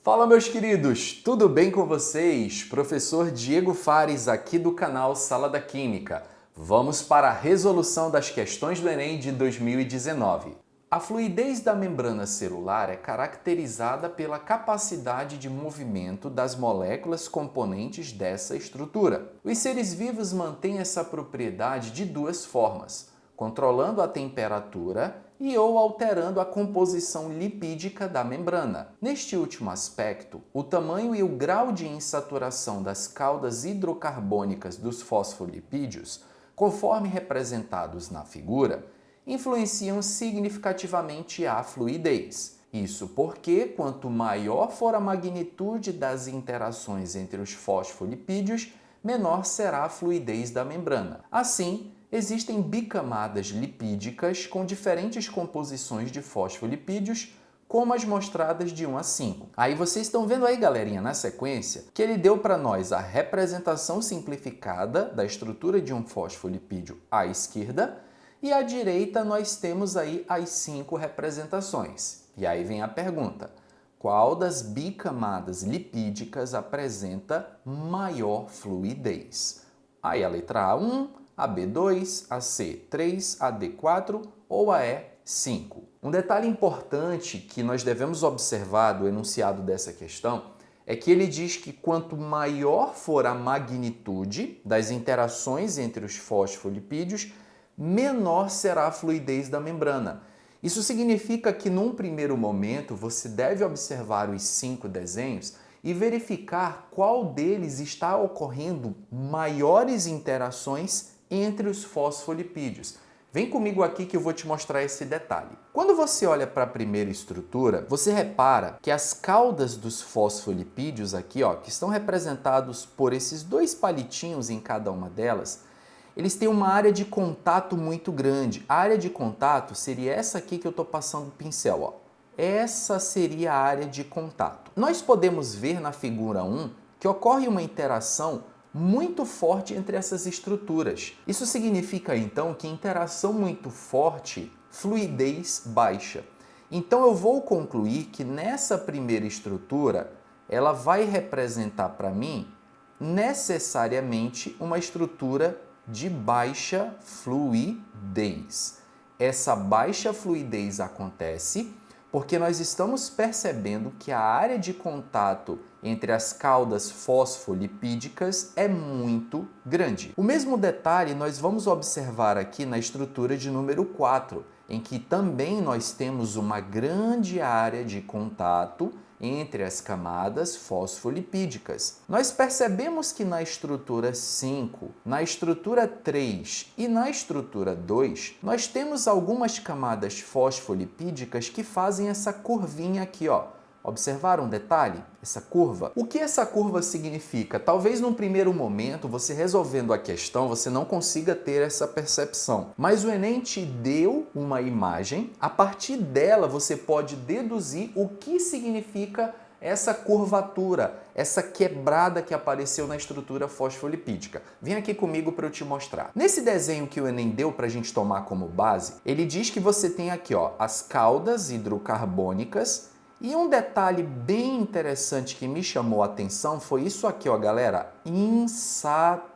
Fala, meus queridos, tudo bem com vocês? Professor Diego Fares aqui do canal Sala da Química. Vamos para a resolução das questões do Enem de 2019. A fluidez da membrana celular é caracterizada pela capacidade de movimento das moléculas componentes dessa estrutura. Os seres vivos mantêm essa propriedade de duas formas: controlando a temperatura e ou alterando a composição lipídica da membrana. Neste último aspecto, o tamanho e o grau de insaturação das caudas hidrocarbônicas dos fosfolipídios, conforme representados na figura, influenciam significativamente a fluidez. Isso porque, quanto maior for a magnitude das interações entre os fosfolipídios, menor será a fluidez da membrana. Assim, existem bicamadas lipídicas com diferentes composições de fosfolipídios, como as mostradas de 1 a 5. Aí vocês estão vendo aí, galerinha, na sequência, que ele deu para nós a representação simplificada da estrutura de um fosfolipídio à esquerda, e à direita nós temos aí as 5 representações. E aí vem a pergunta: qual das bicamadas lipídicas apresenta maior fluidez? Aí a letra A1, a B2, a C3, a D4 ou a E5. Um detalhe importante que nós devemos observar do enunciado dessa questão é que ele diz que quanto maior for a magnitude das interações entre os fosfolipídios, menor será a fluidez da membrana. Isso significa que num primeiro momento você deve observar os 5 desenhos e verificar qual deles está ocorrendo maiores interações entre os fosfolipídios. Vem comigo aqui que eu vou te mostrar esse detalhe. Quando você olha para a primeira estrutura, você repara que as caudas dos fosfolipídios aqui, que estão representados por esses 2 palitinhos em cada uma delas, eles têm uma área de contato muito grande. A área de contato seria essa aqui que eu estou passando o pincel. Essa seria a área de contato. Nós podemos ver na figura 1 que ocorre uma interação muito forte entre essas estruturas. Isso significa, então, que interação muito forte, fluidez baixa. Então, eu vou concluir que nessa primeira estrutura, ela vai representar para mim, necessariamente, uma estrutura de baixa fluidez. Essa baixa fluidez acontece porque nós estamos percebendo que a área de contato entre as caudas fosfolipídicas é muito grande. O mesmo detalhe nós vamos observar aqui na estrutura de número 4, em que também nós temos uma grande área de contato entre as camadas fosfolipídicas. Nós percebemos que na estrutura 5, na estrutura 3 e na estrutura 2, nós temos algumas camadas fosfolipídicas que fazem essa curvinha aqui, Observaram um detalhe? Essa curva? O que essa curva significa? Talvez num primeiro momento, você resolvendo a questão, você não consiga ter essa percepção. Mas o Enem te deu uma imagem, a partir dela você pode deduzir o que significa essa curvatura, essa quebrada que apareceu na estrutura fosfolipídica. Vem aqui comigo para eu te mostrar. Nesse desenho que o Enem deu para a gente tomar como base, ele diz que você tem aqui as caudas hidrocarbônicas. E um detalhe bem interessante que me chamou a atenção foi isso aqui, galera, insaturação.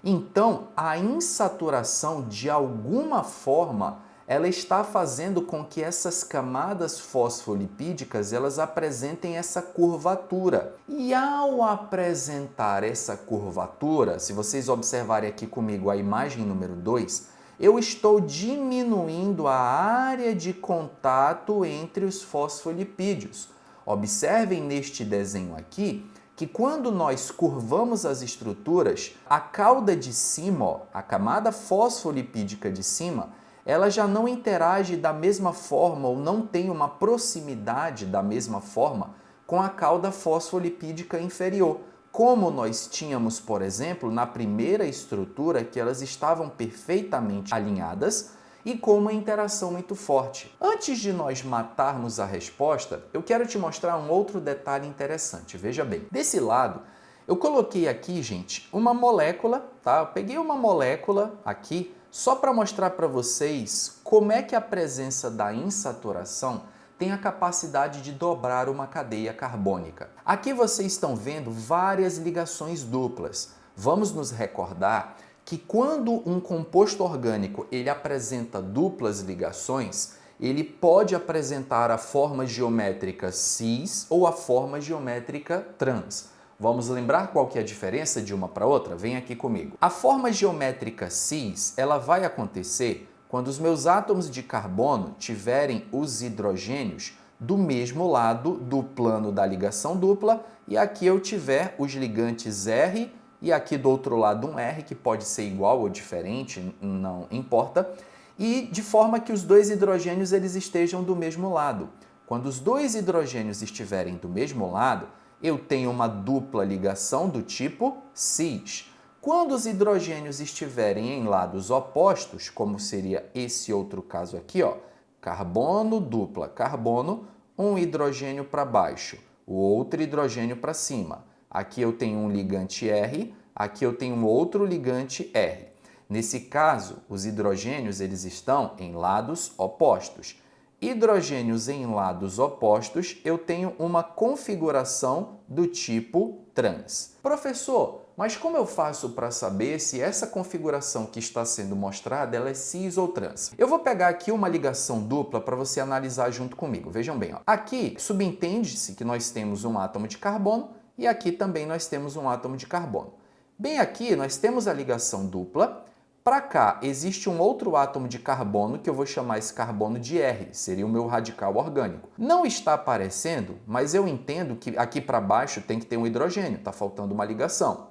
Então, a insaturação, de alguma forma, ela está fazendo com que essas camadas fosfolipídicas, elas apresentem essa curvatura. E ao apresentar essa curvatura, se vocês observarem aqui comigo a imagem número 2, eu estou diminuindo a área de contato entre os fosfolipídios. Observem neste desenho aqui que quando nós curvamos as estruturas, a cauda de cima, a camada fosfolipídica de cima, ela já não interage da mesma forma ou não tem uma proximidade da mesma forma com a cauda fosfolipídica inferior. Como nós tínhamos, por exemplo, na primeira estrutura, que elas estavam perfeitamente alinhadas e com uma interação muito forte. Antes de nós matarmos a resposta, eu quero te mostrar um outro detalhe interessante. Veja bem, desse lado, eu coloquei aqui, gente, uma molécula, tá? Eu peguei uma molécula aqui só para mostrar para vocês como é que a presença da insaturação tem a capacidade de dobrar uma cadeia carbônica. Aqui vocês estão vendo várias ligações duplas. Vamos nos recordar que quando um composto orgânico ele apresenta duplas ligações, ele pode apresentar a forma geométrica cis ou a forma geométrica trans. Vamos lembrar qual que é a diferença de uma para outra? Vem aqui comigo. A forma geométrica cis, ela vai acontecer quando os meus átomos de carbono tiverem os hidrogênios do mesmo lado do plano da ligação dupla e aqui eu tiver os ligantes R e aqui do outro lado um R, que pode ser igual ou diferente, não importa, e de forma que os dois hidrogênios eles estejam do mesmo lado. Quando os dois hidrogênios estiverem do mesmo lado, eu tenho uma dupla ligação do tipo cis. Quando os hidrogênios estiverem em lados opostos, como seria esse outro caso aqui, ó, carbono, dupla, carbono, um hidrogênio para baixo, o outro hidrogênio para cima. Aqui eu tenho um ligante R, aqui eu tenho um outro ligante R. Nesse caso, os hidrogênios eles estão em lados opostos. Hidrogênios em lados opostos, eu tenho uma configuração do tipo trans. Professor, mas como eu faço para saber se essa configuração que está sendo mostrada ela é cis ou trans? Eu vou pegar aqui uma ligação dupla para você analisar junto comigo. Vejam bem, ó. Aqui subentende-se que nós temos um átomo de carbono e aqui também nós temos um átomo de carbono. Bem aqui nós temos a ligação dupla. Para cá, existe um outro átomo de carbono que eu vou chamar esse carbono de R, seria o meu radical orgânico. Não está aparecendo, mas eu entendo que aqui para baixo tem que ter um hidrogênio, está faltando uma ligação.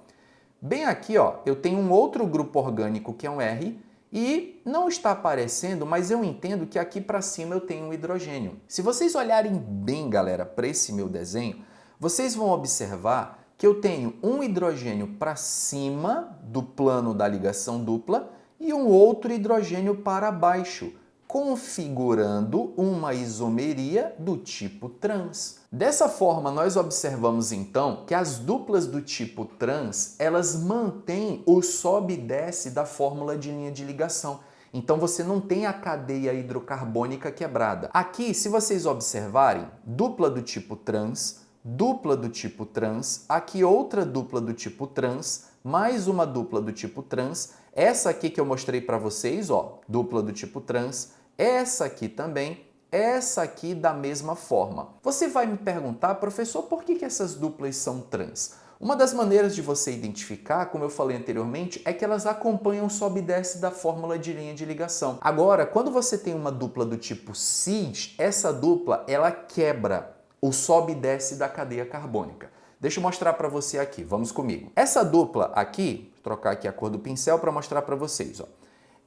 Bem aqui, ó, eu tenho um outro grupo orgânico que é um R e não está aparecendo, mas eu entendo que aqui para cima eu tenho um hidrogênio. Se vocês olharem bem, galera, para esse meu desenho, vocês vão observar que eu tenho um hidrogênio para cima do plano da ligação dupla e um outro hidrogênio para baixo, configurando uma isomeria do tipo trans. Dessa forma, nós observamos então que as duplas do tipo trans, elas mantêm o sobe e desce da fórmula de linha de ligação. Então você não tem a cadeia hidrocarbônica quebrada. Aqui, se vocês observarem, dupla do tipo trans, dupla do tipo trans, aqui outra dupla do tipo trans, mais uma dupla do tipo trans, essa aqui que eu mostrei para vocês, ó, dupla do tipo trans, essa aqui também, essa aqui da mesma forma. Você vai me perguntar, professor, por que essas duplas são trans? Uma das maneiras de você identificar, como eu falei anteriormente, é que elas acompanham o sobe e desce da fórmula de linha de ligação. Agora, quando você tem uma dupla do tipo cis, essa dupla, ela quebra o sobe e desce da cadeia carbônica. Deixa eu mostrar para você aqui, vamos comigo. Essa dupla aqui, vou trocar aqui a cor do pincel para mostrar para vocês. Ó.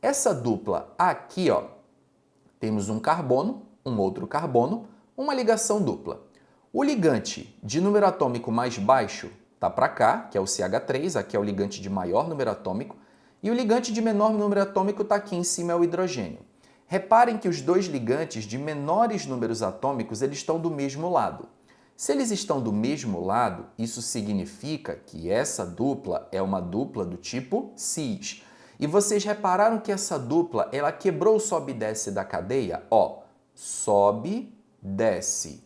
Essa dupla aqui, ó, temos um carbono, um outro carbono, uma ligação dupla. O ligante de número atômico mais baixo está para cá, que é o CH3, aqui é o ligante de maior número atômico, e o ligante de menor número atômico está aqui em cima, é o hidrogênio. Reparem que os dois ligantes de menores números atômicos eles estão do mesmo lado. Se eles estão do mesmo lado, isso significa que essa dupla é uma dupla do tipo cis. E vocês repararam que essa dupla ela quebrou o sobe e desce da cadeia? Ó, sobe, desce,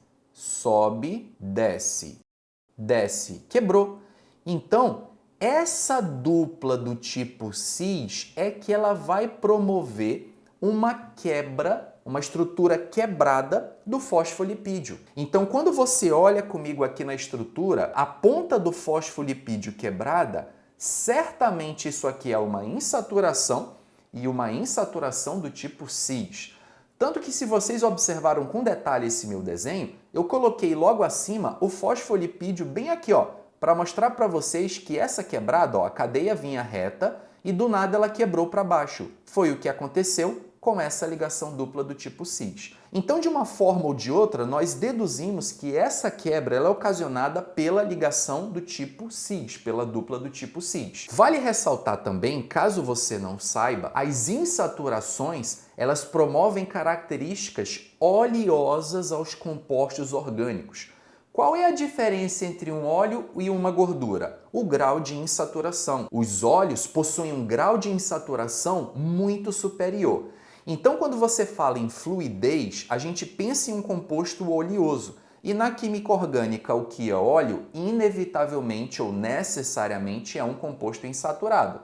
desce, quebrou. Então, essa dupla do tipo cis é que ela vai promover uma quebra, uma estrutura quebrada do fosfolipídio. Então, quando você olha comigo aqui na estrutura, a ponta do fosfolipídio quebrada, certamente isso aqui é uma insaturação e uma insaturação do tipo cis. Tanto que se vocês observaram com detalhe esse meu desenho, eu coloquei logo acima o fosfolipídio bem aqui, ó, para mostrar para vocês que essa quebrada, ó, a cadeia vinha reta e do nada ela quebrou para baixo. Foi o que aconteceu com essa ligação dupla do tipo cis. Então, de uma forma ou de outra, nós deduzimos que essa quebra ela é ocasionada pela ligação do tipo cis, pela dupla do tipo cis. Vale ressaltar também, caso você não saiba, as insaturações elas promovem características oleosas aos compostos orgânicos. Qual é a diferença entre um óleo e uma gordura? O grau de insaturação. Os óleos possuem um grau de insaturação muito superior. Então, quando você fala em fluidez, a gente pensa em um composto oleoso. E na química orgânica, o que é óleo, inevitavelmente ou necessariamente é um composto insaturado.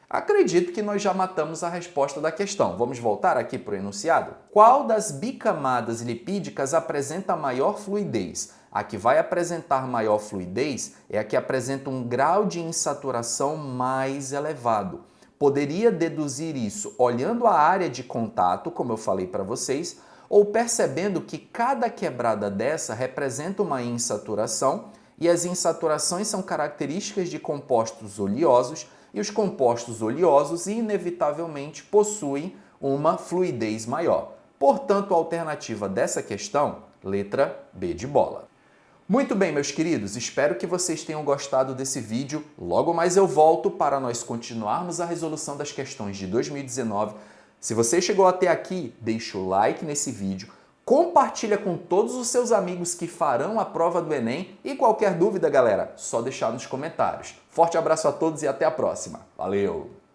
Acredito que nós já matamos a resposta da questão. Vamos voltar aqui para o enunciado? Qual das bicamadas lipídicas apresenta maior fluidez? A que vai apresentar maior fluidez é a que apresenta um grau de insaturação mais elevado. Poderia deduzir isso olhando a área de contato, como eu falei para vocês, ou percebendo que cada quebrada dessa representa uma insaturação e as insaturações são características de compostos oleosos e os compostos oleosos inevitavelmente possuem uma fluidez maior. Portanto, a alternativa dessa questão, letra B de bola. Muito bem, meus queridos, espero que vocês tenham gostado desse vídeo. Logo mais eu volto para nós continuarmos a resolução das questões de 2019. Se você chegou até aqui, deixa o like nesse vídeo, compartilha com todos os seus amigos que farão a prova do Enem e qualquer dúvida, galera, só deixar nos comentários. Forte abraço a todos e até a próxima. Valeu!